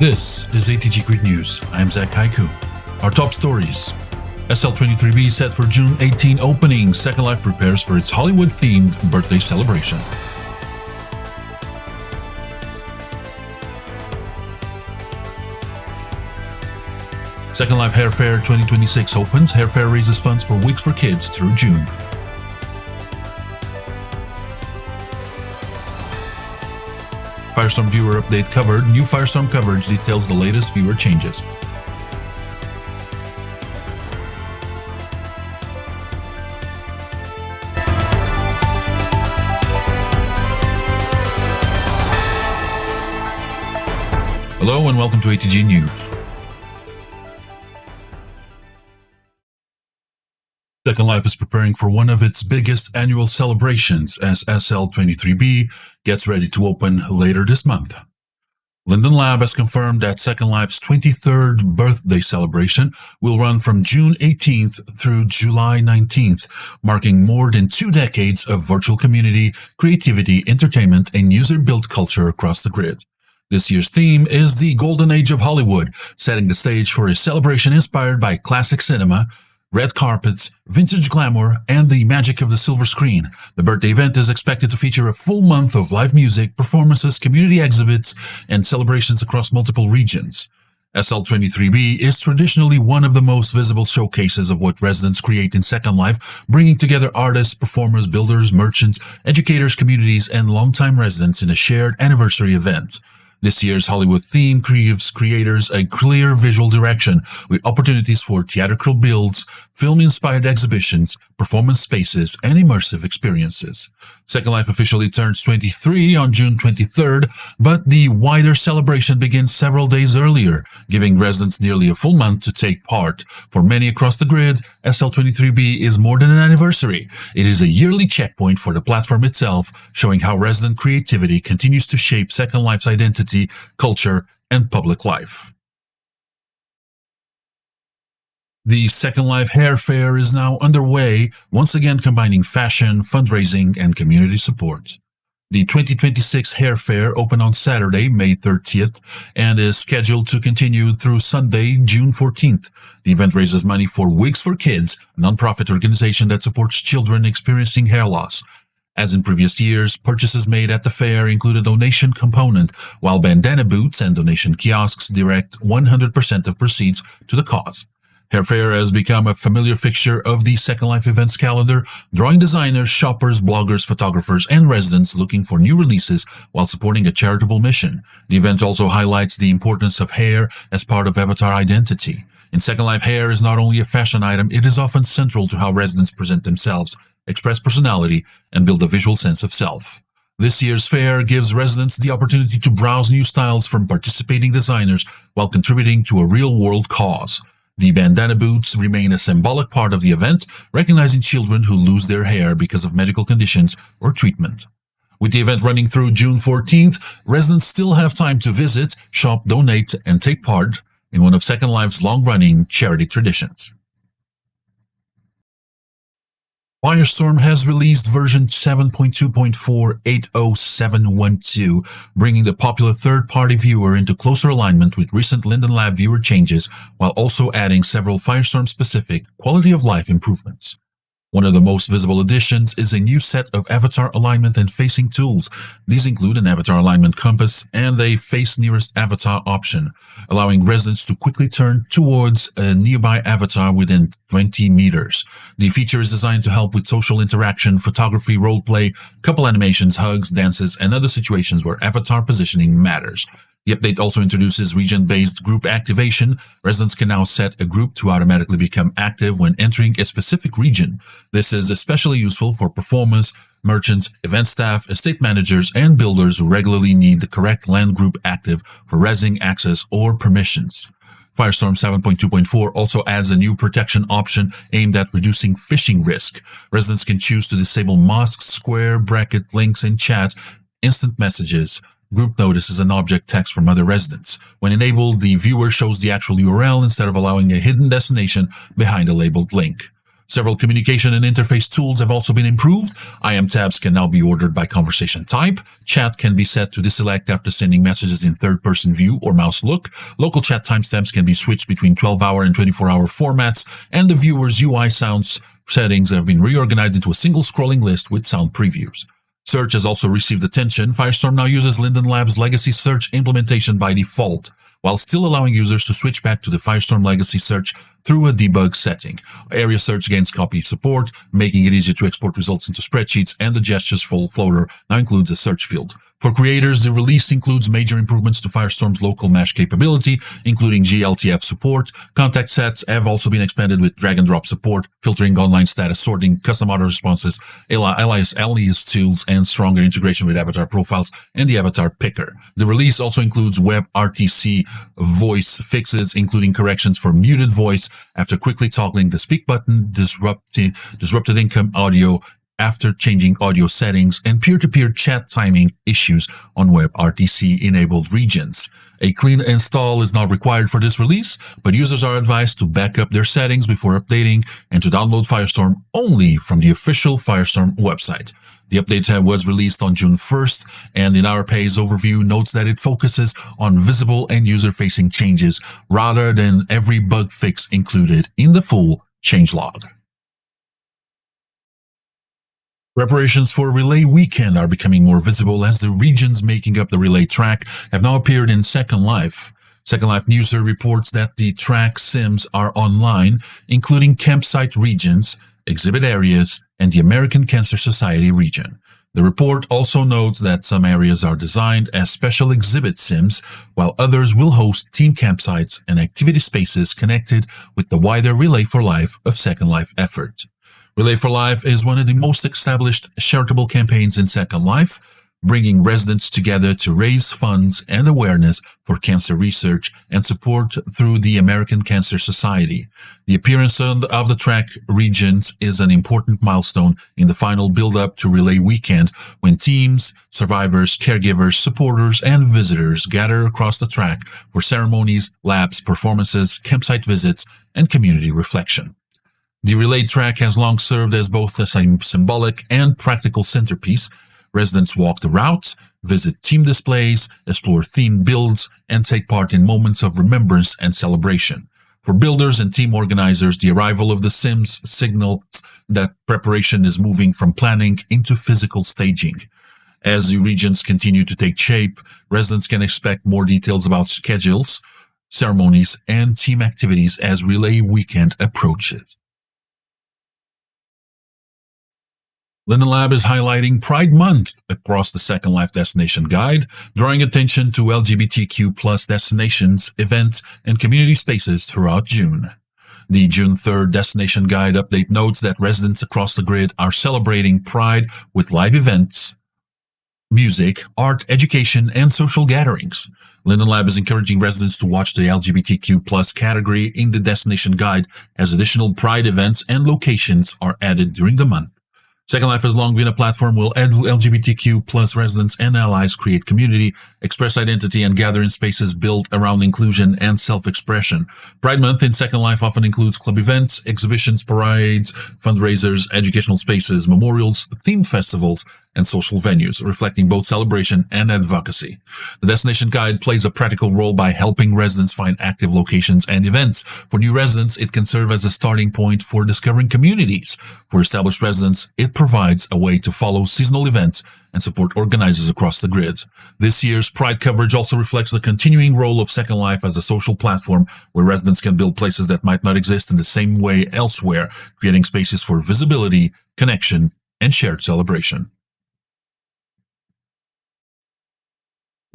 This is ATG Grid News. I'm Zack Haiku. Our top stories. SL23B set for June 18 opening. Second Life prepares for its Hollywood-themed birthday celebration. Second Life Hair Fair 2026 opens. Hair Fair raises funds for Wigs for Kids through June. Firestorm Viewer update covered. New Firestorm coverage details the latest viewer changes. Hello and welcome to ATG News. Second Life is preparing for one of its biggest annual celebrations as SL23B gets ready to open later this month. Linden Lab has confirmed that Second Life's 23rd birthday celebration will run from June 18th through July 19th, marking more than 2 decades of virtual community, creativity, entertainment, and user-built culture across the grid. This year's theme is the Golden Age of Hollywood, setting the stage for a celebration inspired by classic cinema, red carpets, vintage glamour, and the magic of the silver screen. The birthday event is expected to feature a full month of live music, performances, community exhibits, and celebrations across multiple regions. SL23B is traditionally one of the most visible showcases of what residents create in Second Life, bringing together artists, performers, builders, merchants, educators, communities, and longtime residents in a shared anniversary event. This year's Hollywood theme gives creators a clear visual direction, with opportunities for theatrical builds, film-inspired exhibitions, performance spaces, and immersive experiences. Second Life officially turns 23 on June 23rd, but the wider celebration begins several days earlier, giving residents nearly a full month to take part. For many across the grid, SL23B is more than an anniversary. It is a yearly checkpoint for the platform itself, showing how resident creativity continues to shape Second Life's identity, culture, and public life. The Second Life Hair Fair is now underway, once again combining fashion, fundraising, and community support. The 2026 Hair Fair opened on Saturday, May 30th, and is scheduled to continue through Sunday, June 14th. The event raises money for Wigs for Kids, a nonprofit organization that supports children experiencing hair loss. As in previous years, purchases made at the fair include a donation component, while bandana booths and donation kiosks direct 100% of proceeds to the cause. Hair Fair has become a familiar fixture of the Second Life events calendar, drawing designers, shoppers, bloggers, photographers, and residents looking for new releases while supporting a charitable mission. The event also highlights the importance of hair as part of avatar identity. In Second Life, hair is not only a fashion item, it is often central to how residents present themselves, express personality, and build a visual sense of self. This year's fair gives residents the opportunity to browse new styles from participating designers while contributing to a real-world cause. The bandana boots remain a symbolic part of the event, recognizing children who lose their hair because of medical conditions or treatment. With the event running through June 14th, residents still have time to visit, shop, donate, and take part in one of Second Life's long-running charity traditions. Firestorm has released version 7.2.4.80712, bringing the popular third-party viewer into closer alignment with recent Linden Lab viewer changes, while also adding several Firestorm-specific quality-of-life improvements. One of the most visible additions is a new set of avatar alignment and facing tools. These include an avatar alignment compass and a face nearest avatar option, allowing residents to quickly turn towards a nearby avatar within 20 meters. The feature is designed to help with social interaction, photography, roleplay, couple animations, hugs, dances, and other situations where avatar positioning matters. The update also introduces region-based group activation. Residents can now set a group to automatically become active when entering a specific region. This is especially useful for performers, merchants, event staff, estate managers, and builders who regularly need the correct land group active for resing, access, or permissions. Firestorm 7.2.4 also adds a new protection option aimed at reducing phishing risk. Residents can choose to disable masks, square, bracket, links in chat, instant messages, group notices, and object text from other residents. When enabled, the viewer shows the actual URL instead of allowing a hidden destination behind a labeled link. Several communication and interface tools have also been improved. IM tabs can now be ordered by conversation type. Chat can be set to deselect after sending messages in third-person view or mouse look. Local chat timestamps can be switched between 12-hour and 24-hour formats, and the viewer's UI sounds settings have been reorganized into a single scrolling list with sound previews. Search has also received attention. Firestorm now uses Linden Labs' legacy search implementation by default, while still allowing users to switch back to the Firestorm legacy search through a debug setting. Area search gains copy support, making it easier to export results into spreadsheets, and the gestures full floater now includes a search field. For creators, the release includes major improvements to Firestorm's local mesh capability, including glTF support. Contact sets have also been expanded with drag-and-drop support, filtering online status sorting, custom auto responses, alias tools, and stronger integration with avatar profiles and the avatar picker. The release also includes WebRTC voice fixes, including corrections for muted voice after quickly toggling the speak button, disrupted income audio after changing audio settings, and peer-to-peer chat timing issues on WebRTC-enabled regions. A clean install is not required for this release, but users are advised to back up their settings before updating and to download Firestorm only from the official Firestorm website. The update was released on June 1st, and in our page overview notes that it focuses on visible and user-facing changes rather than every bug fix included in the full changelog. Preparations for Relay Weekend are becoming more visible as the regions making up the relay track have now appeared in Second Life. Second Life Newser reports that the track sims are online, including campsite regions, exhibit areas, and the American Cancer Society region. The report also notes that some areas are designed as special exhibit sims, while others will host team campsites and activity spaces connected with the wider Relay for Life of Second Life effort. Relay for Life is one of the most established charitable campaigns in Second Life, bringing residents together to raise funds and awareness for cancer research and support through the American Cancer Society. The appearance of the track regions is an important milestone in the final build-up to Relay Weekend, when teams, survivors, caregivers, supporters, and visitors gather across the track for ceremonies, labs, performances, campsite visits, and community reflection. The relay track has long served as both a symbolic and practical centerpiece. Residents walk the route, visit team displays, explore themed builds, and take part in moments of remembrance and celebration. For builders and team organizers, the arrival of the Sims signals that preparation is moving from planning into physical staging. As the regions continue to take shape, residents can expect more details about schedules, ceremonies, and team activities as Relay Weekend approaches. Linden Lab is highlighting Pride Month across the Second Life Destination Guide, drawing attention to LGBTQ+ destinations, events, and community spaces throughout June. The June 3rd Destination Guide update notes that residents across the grid are celebrating Pride with live events, music, art, education, and social gatherings. Linden Lab is encouraging residents to watch the LGBTQ+ category in the Destination Guide as additional Pride events and locations are added during the month. Second Life has long been a platform where LGBTQ+ residents and allies create community, express identity, and gather in spaces built around inclusion and self-expression. Pride Month in Second Life often includes club events, exhibitions, parades, fundraisers, educational spaces, memorials, themed festivals, and social venues, reflecting both celebration and advocacy. The Destination Guide plays a practical role by helping residents find active locations and events. For new residents, it can serve as a starting point for discovering communities. For established residents, it provides a way to follow seasonal events and support organizers across the grid. This year's Pride coverage also reflects the continuing role of Second Life as a social platform where residents can build places that might not exist in the same way elsewhere, creating spaces for visibility, connection, and shared celebration.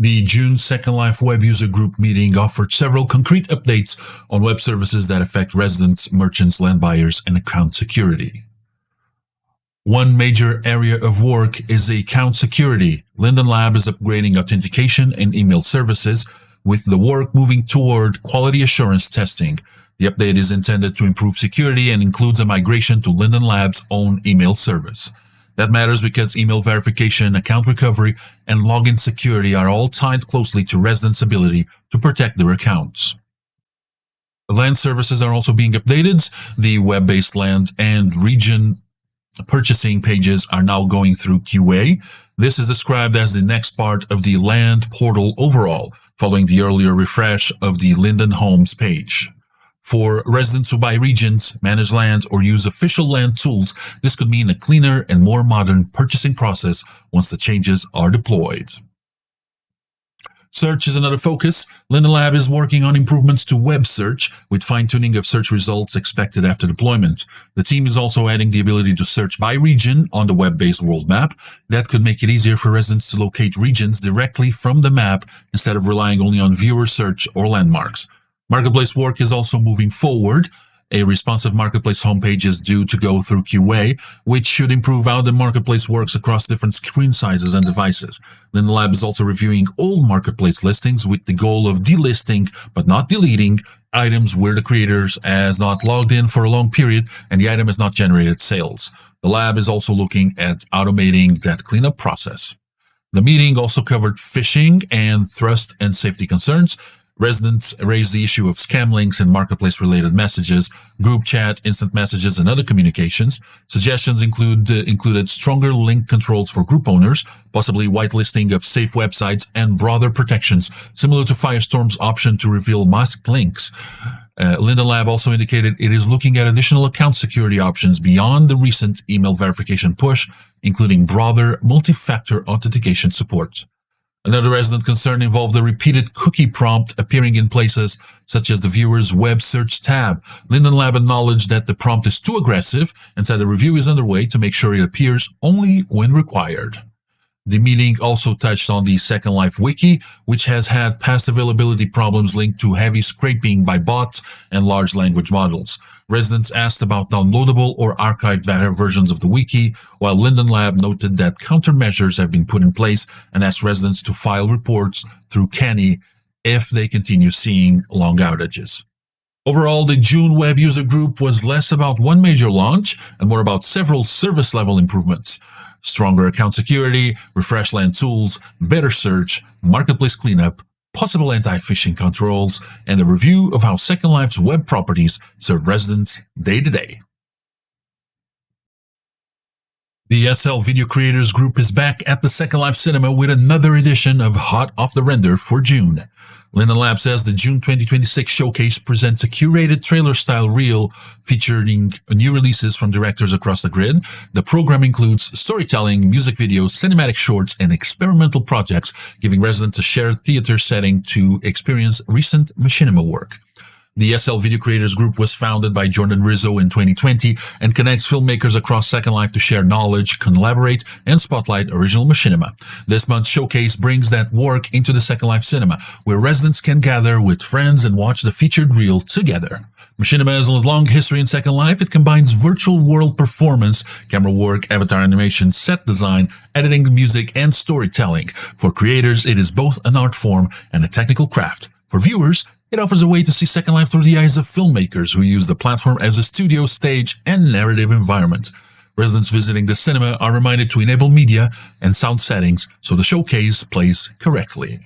The June Second Life Web User Group meeting offered several concrete updates on web services that affect residents, merchants, land buyers, and account security. One major area of work is account security. Linden Lab is upgrading authentication and email services, with the work moving toward quality assurance testing. The update is intended to improve security and includes a migration to Linden Lab's own email service. That matters because email verification, account recovery, and login security are all tied closely to residents' ability to protect their accounts. Land services are also being updated. The web-based land and region purchasing pages are now going through QA. This is described as the next part of the land portal overall, following the earlier refresh of the Linden Homes page. For residents who buy regions, manage land, or use official land tools, this could mean a cleaner and more modern purchasing process once the changes are deployed. Search is another focus. Linden Lab is working on improvements to web search, with fine-tuning of search results expected after deployment. The team is also adding the ability to search by region on the web-based world map. That could make it easier for residents to locate regions directly from the map instead of relying only on viewer search or landmarks. Marketplace work is also moving forward. A responsive marketplace homepage is due to go through QA, which should improve how the marketplace works across different screen sizes and devices. Linden Lab is also reviewing old marketplace listings with the goal of delisting, but not deleting, items where the creators has not logged in for a long period and the item has not generated sales. The lab is also looking at automating that cleanup process. The meeting also covered phishing and trust and safety concerns. Residents raised the issue of scam links and marketplace-related messages, group chat, instant messages, and other communications. Suggestions included stronger link controls for group owners, possibly whitelisting of safe websites, and broader protections, similar to Firestorm's option to reveal masked links. Linden Lab also indicated it is looking at additional account security options beyond the recent email verification push, including broader multi-factor authentication support. Another resident concern involved a repeated cookie prompt appearing in places such as the viewer's web search tab. Linden Lab acknowledged that the prompt is too aggressive and said a review is underway to make sure it appears only when required. The meeting also touched on the Second Life wiki, which has had past availability problems linked to heavy scraping by bots and large language models. Residents asked about downloadable or archived versions of the wiki, while Linden Lab noted that countermeasures have been put in place and asked residents to file reports through Canny if they continue seeing long outages. Overall, the June web user group was less about one major launch and more about several service-level improvements. Stronger account security, refreshed land tools, better search, marketplace cleanup, possible anti-phishing controls, and a review of how Second Life's web properties serve residents day to day. The SL Video Creators Group is back at the Second Life Cinema with another edition of Hot Off the Render for June. Linden Lab says the June 2026 showcase presents a curated trailer-style reel featuring new releases from directors across the grid. The program includes storytelling, music videos, cinematic shorts, and experimental projects, giving residents a shared theater setting to experience recent machinima work. The SL Video Creators Group was founded by Jordan Rizzo in 2020 and connects filmmakers across Second Life to share knowledge, collaborate, and spotlight original machinima. This month's showcase brings that work into the Second Life Cinema, where residents can gather with friends and watch the featured reel together. Machinima has a long history in Second Life. It combines virtual world performance, camera work, avatar animation, set design, editing, music, and storytelling. For creators, it is both an art form and a technical craft. For viewers, it offers a way to see Second Life through the eyes of filmmakers who use the platform as a studio, stage, and narrative environment. Residents visiting the cinema are reminded to enable media and sound settings so the showcase plays correctly.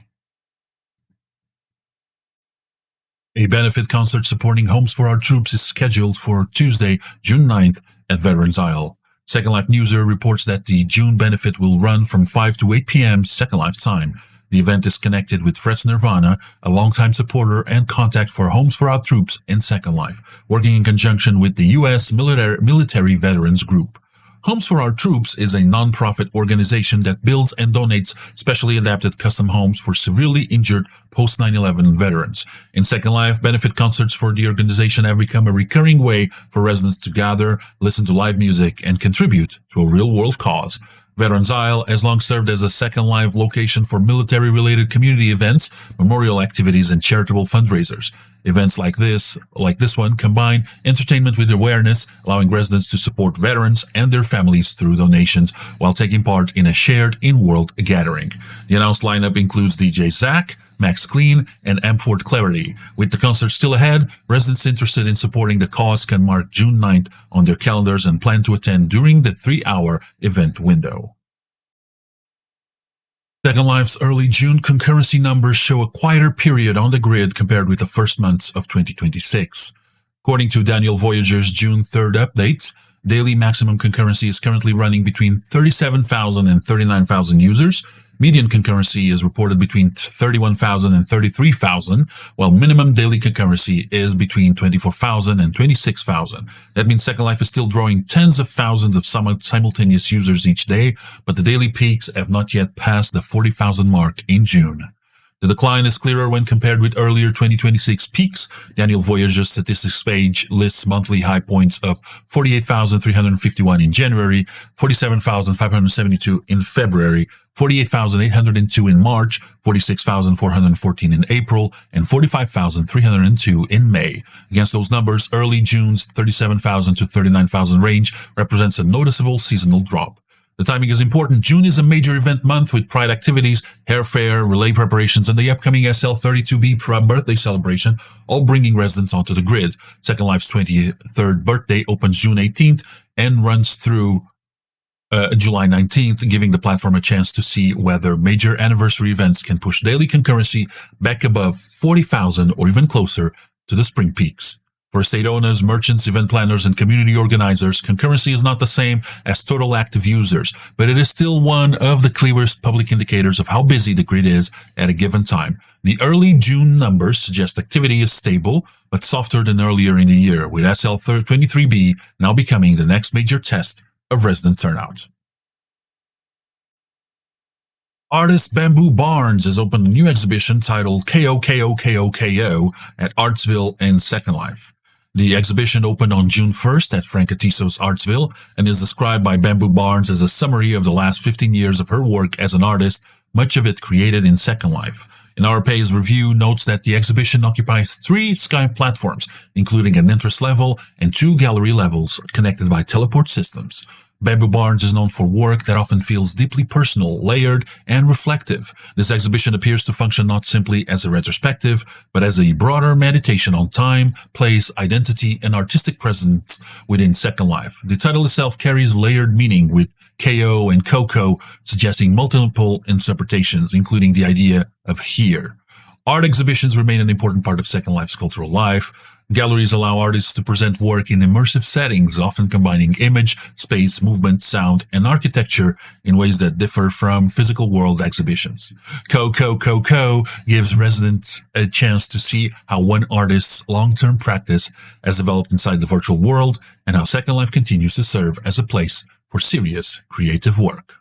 A benefit concert supporting Homes for Our Troops is scheduled for Tuesday, June 9th at Veterans Isle. Second Life Newser reports that the June benefit will run from 5 to 8 p.m. Second Life time. The event is connected with Frets Nirvana, a longtime supporter and contact for Homes for Our Troops in Second Life, working in conjunction with the U.S. Military Veterans Group. Homes for Our Troops is a non-profit organization that builds and donates specially adapted custom homes for severely injured post-9/11 veterans. In Second Life, benefit concerts for the organization have become a recurring way for residents to gather, listen to live music, and contribute to a real-world cause. Veterans Isle has long served as a Second Life location for military-related community events, memorial activities, and charitable fundraisers. Events like this one combine entertainment with awareness, allowing residents to support veterans and their families through donations while taking part in a shared in-world gathering. The announced lineup includes DJ Zack, Max Clean, and Amford Clarity. With the concert still ahead, residents interested in supporting the cause can mark June 9th on their calendars and plan to attend during the 3-hour event window. Second Life's early June concurrency numbers show a quieter period on the grid compared with the first months of 2026. According to Daniel Voyager's June 3rd updates, daily maximum concurrency is currently running between 37,000 and 39,000 users. Median concurrency is reported between 31,000 and 33,000, while minimum daily concurrency is between 24,000 and 26,000. That means Second Life is still drawing tens of thousands of simultaneous users each day, but the daily peaks have not yet passed the 40,000 mark in June. The decline is clearer when compared with earlier 2026 peaks. Daniel Voyager's statistics page lists monthly high points of 48,351 in January, 47,572 in February, 48,802 in March, 46,414 in April, and 45,302 in May. Against those numbers, early June's 37,000 to 39,000 range represents a noticeable seasonal drop. The timing is important. June is a major event month with Pride activities, hair fair, relay preparations, and the upcoming SL23B birthday celebration, all bringing residents onto the grid. Second Life's 23rd birthday opens June 18th and runs through July 19th, giving the platform a chance to see whether major anniversary events can push daily concurrency back above 40,000 or even closer to the spring peaks. For estate owners, merchants, event planners, and community organizers, concurrency is not the same as total active users, but it is still one of the clearest public indicators of how busy the grid is at a given time. The early June numbers suggest activity is stable, but softer than earlier in the year, with SL23B now becoming the next major test of resident turnout. Artist Bamboo Barnes has opened a new exhibition titled KO at Artsville and Second Life. The exhibition opened on June 1st at Frank Atisso's Artsville and is described by Bamboo Barnes as a summary of the last 15 years of her work as an artist, much of it created in Second Life. An RPA's review notes that the exhibition occupies 3 sky platforms, including an interest level and 2 gallery levels connected by teleport systems. Bamboo Barnes is known for work that often feels deeply personal, layered, and reflective. This exhibition appears to function not simply as a retrospective, but as a broader meditation on time, place, identity, and artistic presence within Second Life. The title itself carries layered meaning, with KO and Coco suggesting multiple interpretations, including the idea of here. Art exhibitions remain an important part of Second Life's cultural life. Galleries allow artists to present work in immersive settings, often combining image, space, movement, sound, and architecture in ways that differ from physical world exhibitions. Coco gives residents a chance to see how one artist's long-term practice has developed inside the virtual world and how Second Life continues to serve as a place for serious creative work.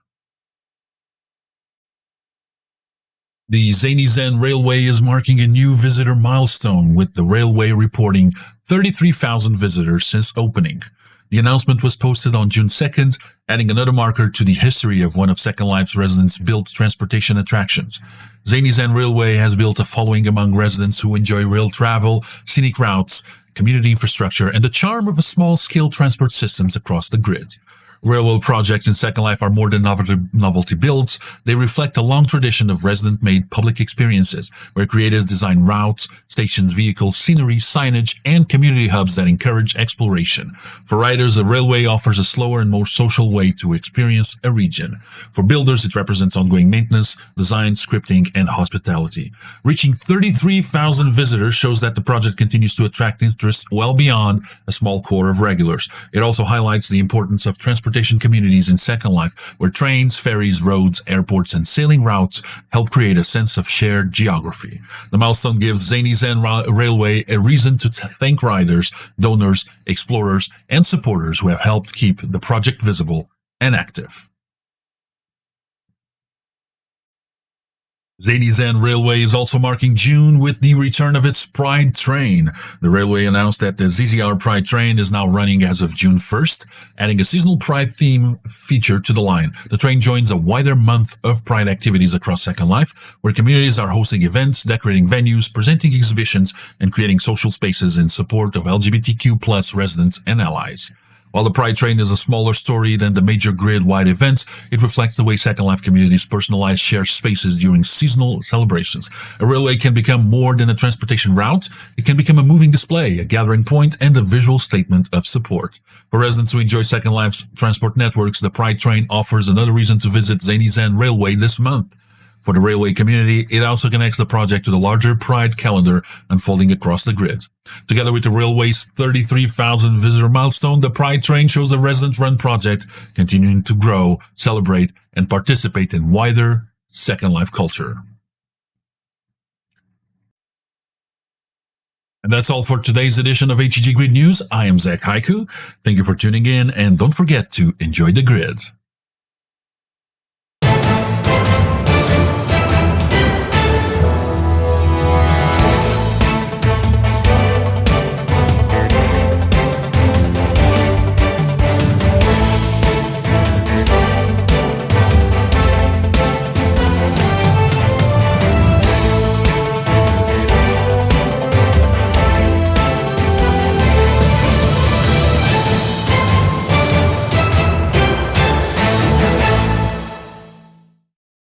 The Zany Railway is marking a new visitor milestone, with the railway reporting 33,000 visitors since opening. The announcement was posted on June 2nd, adding another marker to the history of one of Second Life's residents-built transportation attractions. Zany Railway has built a following among residents who enjoy rail travel, scenic routes, community infrastructure, and the charm of a small-scale transport systems across the grid. Railroad projects in Second Life are more than novelty builds. They reflect a long tradition of resident-made public experiences, where creators design routes, stations, vehicles, scenery, signage, and community hubs that encourage exploration. For riders, a railway offers a slower and more social way to experience a region. For builders, it represents ongoing maintenance, design, scripting, and hospitality. Reaching 33,000 visitors shows that the project continues to attract interest well beyond a small core of regulars. It also highlights the importance of transportation communities in Second Life, where trains, ferries, roads, airports, and sailing routes help create a sense of shared geography. The milestone gives Zany Railway a reason to thank riders, donors, explorers, and supporters who have helped keep the project visible and active. Zany Railway is also marking June with the return of its Pride train. The railway announced that the ZZR Pride train is now running as of June 1st, adding a seasonal Pride theme feature to the line. The train joins a wider month of Pride activities across Second Life, where communities are hosting events, decorating venues, presenting exhibitions, and creating social spaces in support of LGBTQ+ residents and allies. While the Pride train is a smaller story than the major grid-wide events, it reflects the way Second Life communities personalize shared spaces during seasonal celebrations. A railway can become more than a transportation route. It can become a moving display, a gathering point, and a visual statement of support. For residents who enjoy Second Life's transport networks, the Pride train offers another reason to visit Zany Railway this month. For the railway community, it also connects the project to the larger Pride calendar unfolding across the grid. Together with the railway's 33,000 visitor milestone, the Pride train shows the resident-run project continuing to grow, celebrate, and participate in wider Second Life culture. And that's all for today's edition of ATG Grid News. I am Zack Haiku. Thank you for tuning in, and don't forget to enjoy the grid.